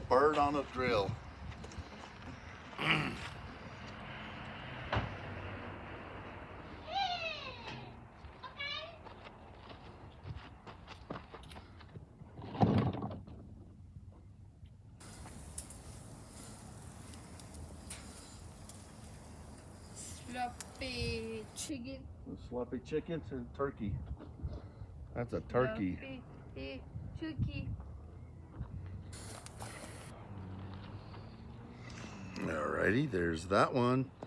bird on a drill. Sloppy chicken. Sloppy chicken to turkey. That's a turkey. Sloppy turkey. Alrighty, there's that one.